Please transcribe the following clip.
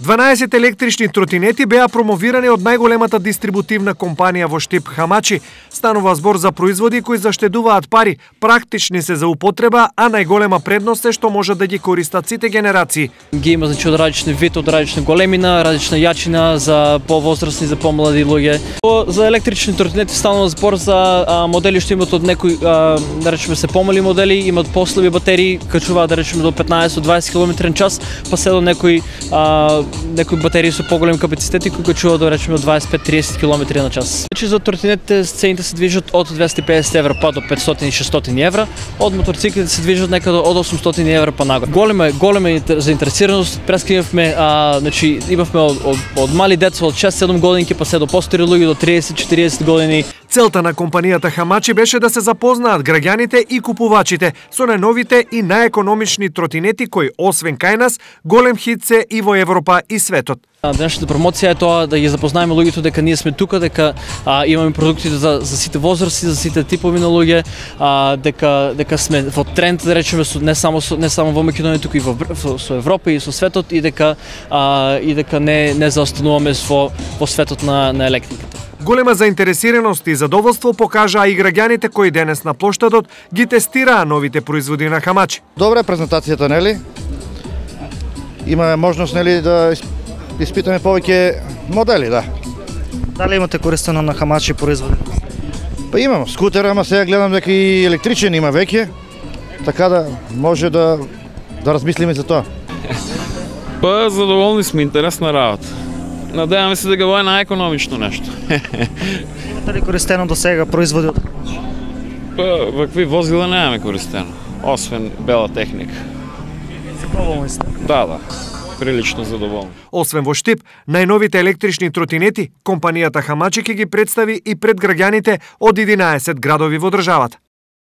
12 електрични тротинети беа промовирани од најголемата дистрибутивна компанија во Штип Хамачи. Станува збор за производи кои заштедуваат пари, практични се за употреба, а најголема предност е што можат да ги користат сите генерации. Ги има од различни вид, од различна големина, различна јачина за повозрастни, за помлади луѓе. За електрични тротинети станува збор за модели што имат од некои, да речеме се помали модели, имат послаби батерии, качуваат да речеме до 15-20 км/ч, па се до некои батерии со поголем капацитет кои качуваат да речеме 25-30 км/ч. Значи за тротинетите цените се движат од 250 евра па до 500-600 евра, од моторциклите се движат некаде од 800 евра па нагоре. Голема заинтересираност, прескривме, значи имавме од мали деца од 6-7 годинки па се до постари луѓе до 30-40 години. Целта на компанијата Хамачи беше да се запознаат граѓаните и купувачите со најновите и најекономични тротинети кои освен кај нас голем хит се и во Европа и светот. Денешната промоција е тоа да ги запознаеме луѓето дека ние сме тука, дека имаме продукти за сите возрасти, за сите типови на луѓе, дека сме во тренд, да речеме, не само во Македонија, туку и со Европа и со светот, и дека не заостануваме во светот на електриката. Голема заинтересираност и задоволство покажаа и граѓаните кои денес на плоштадот ги тестираа новите производи на Хамачи. Добра презентацијата, нели? Имаме можност, нели, да испитаме повеќе модели, да. Дали имате користено на Хамачи производи? Па имам скутер, ама сега гледам дека и електричен има веќе, така да може да размислиме за тоа. Па задоволни сме, интересна работа. Надеваме се дека ова е најекономично нешто. Имате ли користено до сега производи од Хамачи? Па вакви возила немаме користено, освен бела техника. Задоволни сте? Да. Прилично задоволни. Освен во Штип, најновите електрични тротинети, компанијата Хамачи ќе ги представи и пред граѓаните од 11 градови во државата.